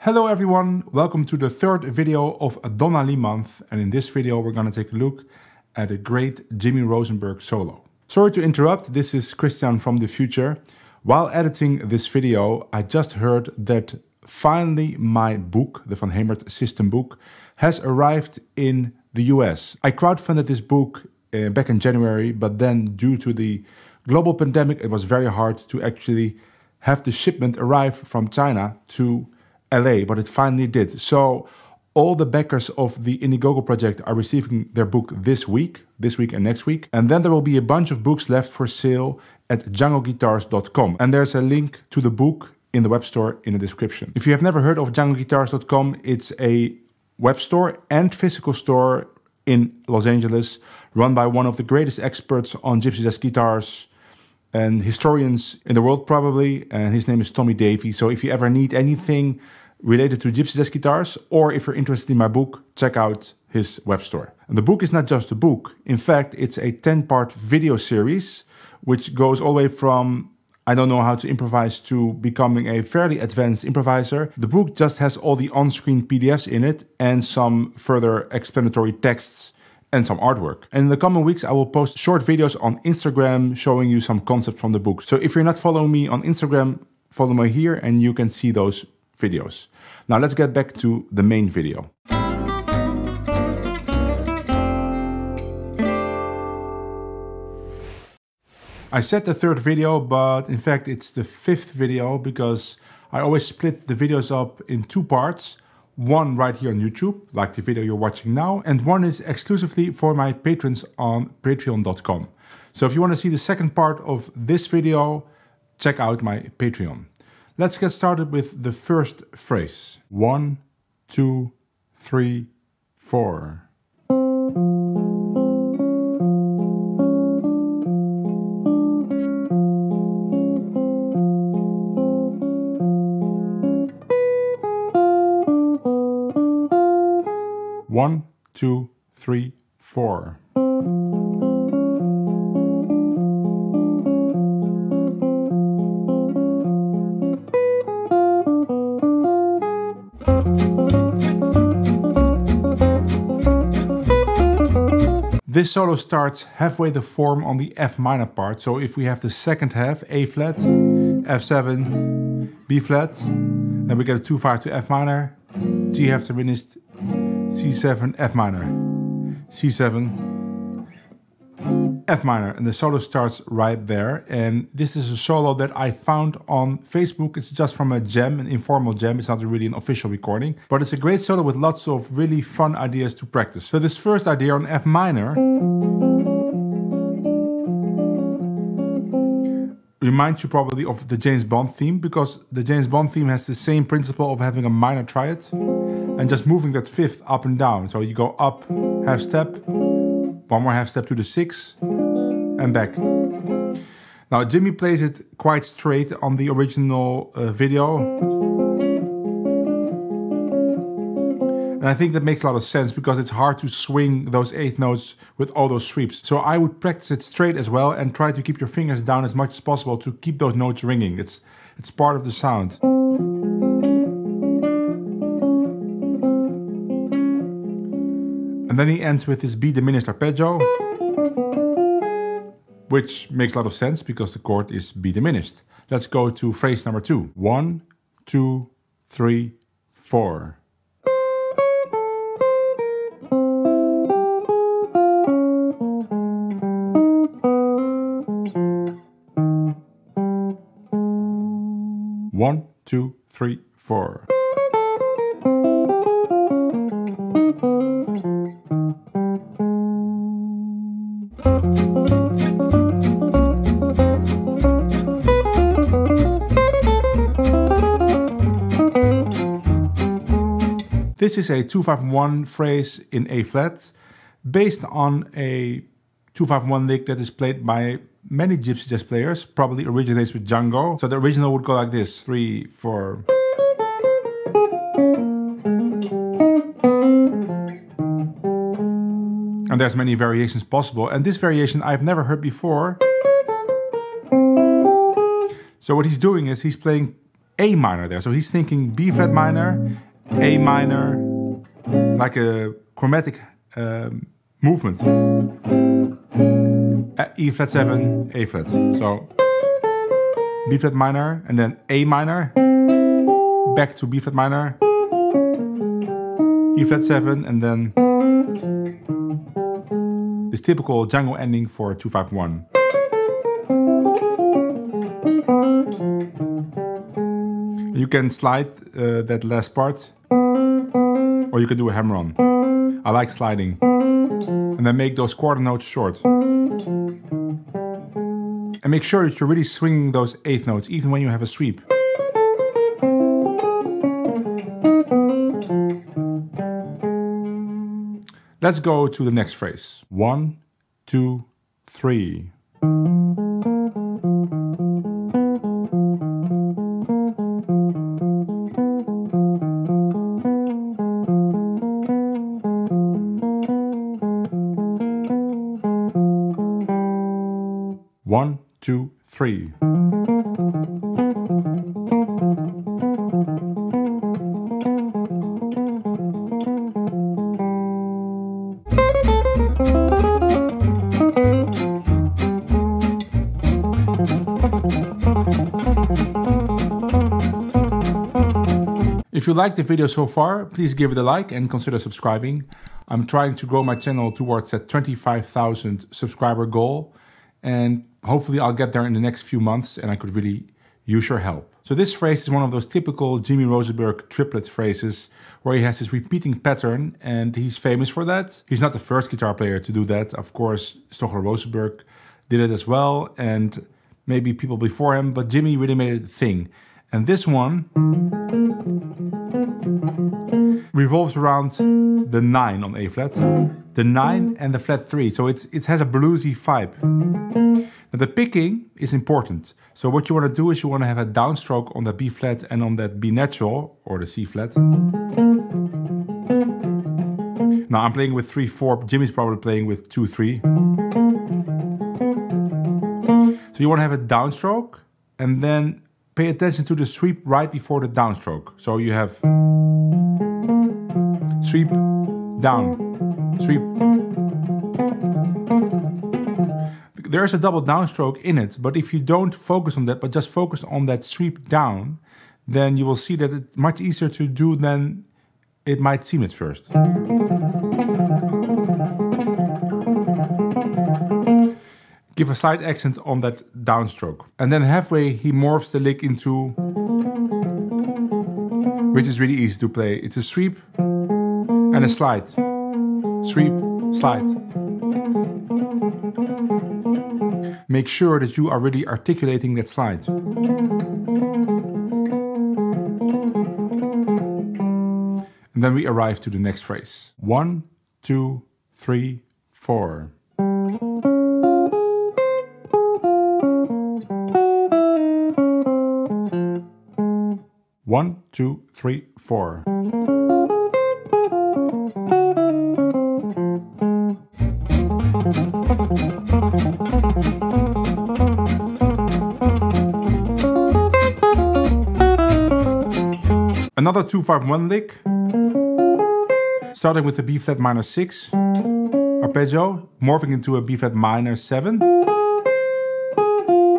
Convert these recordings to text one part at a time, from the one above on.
Hello everyone, welcome to the third video of a Donna Lee month, and in this video we're gonna take a look at a great Jimmy Rosenberg solo. Sorry to interrupt, this is Christian from the future. While editing this video, I just heard that finally my book, the Van Hemert system book, has arrived in the US. I crowdfunded this book back in January, but then due to the global pandemic, it was very hard to actually have the shipment arrive from China to LA, but it finally did. So all the backers of the Indiegogo project are receiving their book this week and next week. And then there will be a bunch of books left for sale at djangoguitars.com. And there's a link to the book in the web store in the description. If you have never heard of djangoguitars.com, it's a web store and physical store in Los Angeles, run by one of the greatest experts on gypsy jazz guitars and historians in the world probably, and his name is Tommy Davey. So if you ever need anything related to gypsy jazz guitars, or if you're interested in my book, check out his web store. And the book is not just a book. In fact, it's a 10-part video series, which goes all the way from I don't know how to improvise to becoming a fairly advanced improviser. The book just has all the on-screen PDFs in it and some further explanatory texts and some artwork. And in the coming weeks, I will post short videos on Instagram showing you some concepts from the book. So if you're not following me on Instagram, follow me here and you can see those videos. Now let's get back to the main video. I said the third video, but in fact it's the fifth video because I always split the videos up in two parts. One right here on YouTube, like the video you're watching now, and one is exclusively for my patrons on patreon.com. So if you want to see the second part of this video, check out my Patreon. Let's get started with the first phrase. 1, 2, 3, 4. One, two, three, four. This solo starts halfway the form on the F minor part. So if we have the second half, A flat, F7, B flat, then we get a 2-5 to F minor, G half diminished, C7, F minor, C7, F minor, and the solo starts right there. And this is a solo that I found on Facebook. It's just from a jam, an informal jam. It's not really an official recording, but it's a great solo with lots of really fun ideas to practice. So this first idea on F minor reminds you probably of the James Bond theme, because the James Bond theme has the same principle of having a minor triad and just moving that fifth up and down. So you go up, half step, one more half step to the 6, and back. Now Jimmy plays it quite straight on the original video. And I think that makes a lot of sense because it's hard to swing those 8th notes with all those sweeps. So I would practice it straight as well and try to keep your fingers down as much as possible to keep those notes ringing. It's part of the sound. And then he ends with this B diminished arpeggio, which makes a lot of sense because the chord is B diminished. Let's go to phrase number 2. 1, 2, 3, 4. One, two, three, four. This is a 2-5-1 phrase in A flat, based on a 2-5-1 lick that is played by many gypsy jazz players, probably originates with Django. So the original would go like this: 3, 4. And there's many variations possible. And this variation I've never heard before. So what he's doing is he's playing A minor there. So he's thinking B flat minor, A minor, like a chromatic movement. E flat 7, A flat. So B flat minor and then A minor, back to B flat minor, E flat 7, and then this typical Django ending for 251. You can slide that last part, or you can do a hammer on. I like sliding. And then make those quarter notes short. And make sure that you're really swinging those eighth notes, even when you have a sweep. Let's go to the next phrase. 1, 2, 3. One, two, three. If you liked the video so far, please give it a like and consider subscribing. I'm trying to grow my channel towards that 25,000 subscriber goal, and hopefully I'll get there in the next few months, and I could really use your help. So this phrase is one of those typical Jimmy Rosenberg triplet phrases where he has this repeating pattern, and he's famous for that. He's not the first guitar player to do that. Of course, Stoffel Rosenberg did it as well, and maybe people before him, but Jimmy really made it a thing. And this one revolves around the 9 on A flat, the 9 and the flat 3. So it has a bluesy vibe. Now the picking is important. So what you want to do is you want to have a downstroke on the B flat and on that B natural or the C flat. Now I'm playing with 3-4. Jimmy's probably playing with 2-3. So you want to have a downstroke and then pay attention to the sweep right before the downstroke. So you have sweep, down, sweep. There's a double downstroke in it, but if you don't focus on that, but just focus on that sweep down, then you will see that it's much easier to do than it might seem at first. Give a side accent on that downstroke. And then halfway he morphs the lick into, which is really easy to play. It's a sweep and a slide. Sweep, slide. Make sure that you are really articulating that slide. And then we arrive to the next phrase. 1, 2, 3, 4. One, two, three, four. Another 2-5-1 lick, starting with the B flat minor 6 arpeggio, morphing into a B flat minor 7,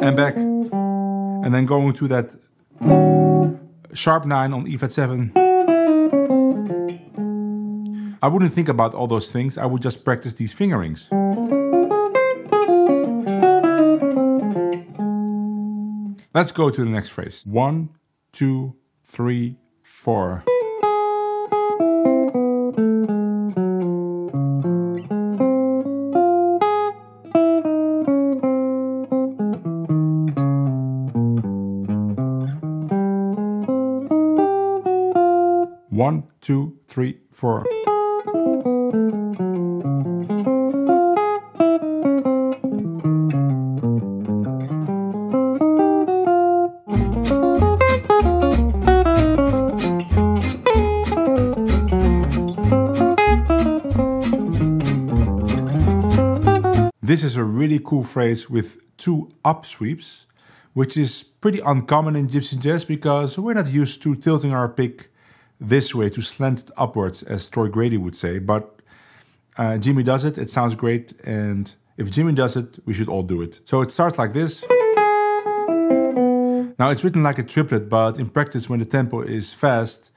and back, and then going to that sharp 9 on E flat 7. I wouldn't think about all those things, I would just practice these fingerings. Let's go to the next phrase. 1, 2, 3, 4. One, two, three, four. This is a really cool phrase with 2 up sweeps, which is pretty uncommon in gypsy jazz because we're not used to tilting our pick this way, to slant it upwards, as Troy Grady would say. But Jimmy does it, it sounds great, and if Jimmy does it, we should all do it. So it starts like this. Now it's written like a triplet, but in practice when the tempo is fast,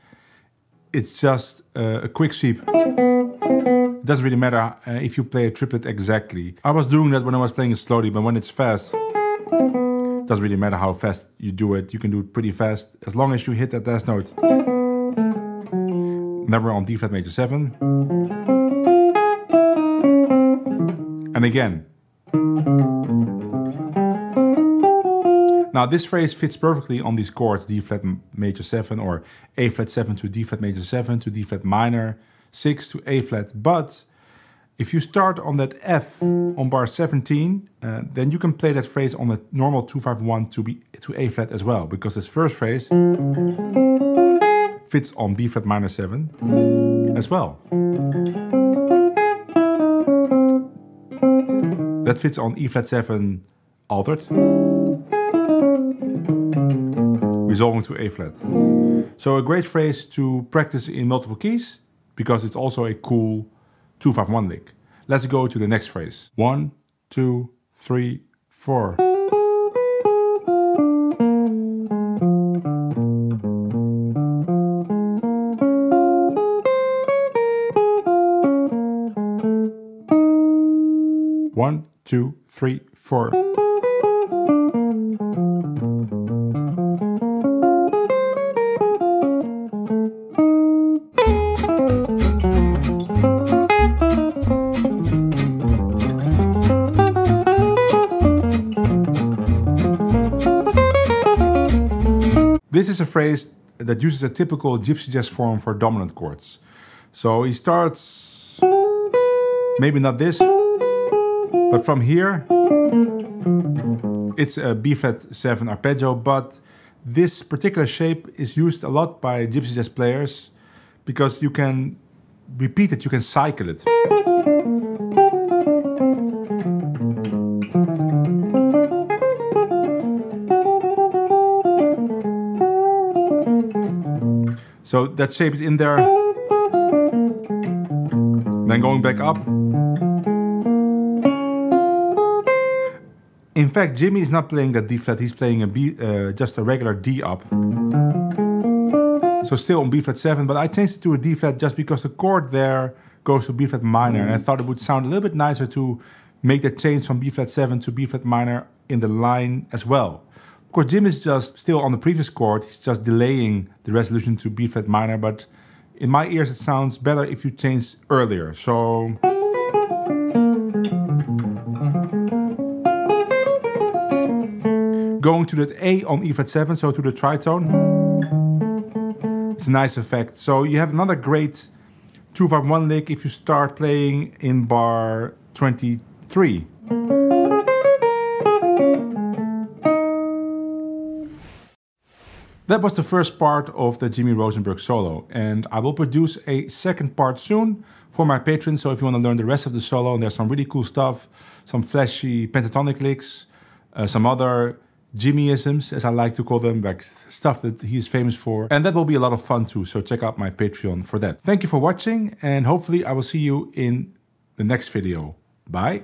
it's just a quick sweep. It doesn't really matter if you play a triplet exactly. I was doing that when I was playing it slowly, but when it's fast, it doesn't really matter how fast you do it. You can do it pretty fast, as long as you hit that last note. Then we're on D flat major 7. And again. Now this phrase fits perfectly on these chords, D flat major 7 or A flat 7 to D flat major 7 to D flat minor 6 to A flat. But if you start on that F on bar 17, then you can play that phrase on the normal 2-5-1 to A flat as well, because this first phrase fits on B flat minor 7 as well. That fits on E flat 7 altered, resolving to A flat. So a great phrase to practice in multiple keys, because it's also a cool 2-5-1 lick. Let's go to the next phrase. 1, 2, 3, 4. One, two, three, four. This is a phrase that uses a typical gypsy jazz form for dominant chords. So he starts, maybe not this, but from here, it's a B flat 7 arpeggio, but this particular shape is used a lot by gypsy jazz players because you can repeat it, you can cycle it. So that shape is in there, then going back up. In fact, Jimmy is not playing that D flat, he's playing a B, just a regular D up. So still on B flat 7, but I changed it to a D flat just because the chord there goes to B flat minor, and I thought it would sound a little bit nicer to make that change from B flat 7 to B flat minor in the line as well. Of course, Jim is just still on the previous chord, he's just delaying the resolution to B flat minor, but in my ears it sounds better if you change earlier. So going to that A on E flat 7, so to the tritone, it's a nice effect. So you have another great 2-5-1 lick if you start playing in bar 23. That was the first part of the Jimmy Rosenberg solo, and I will produce a second part soon for my patrons. So if you want to learn the rest of the solo, and there's some really cool stuff, some flashy pentatonic licks, some other Jimmyisms, as I like to call them, like stuff that he's famous for. And that will be a lot of fun too, so check out my Patreon for that. Thank you for watching, and hopefully I will see you in the next video. Bye!